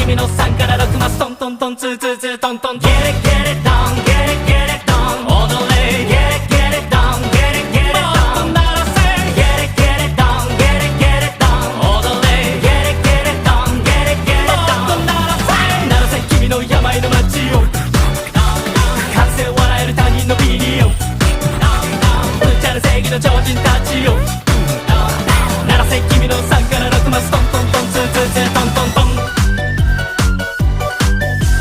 君の3から6マストントントンツーツーツートントン Get it get it down get it get it down 踊れ Get it get it down get it get it down もっと鳴らせ Get it get it down get it get it down 踊れ Get it get it down get it get it down もっと鳴らせ鳴らせ君の病の街を完成笑える他人のビデオ無茶な正義の超人たちを鳴らせ君の3から6マストン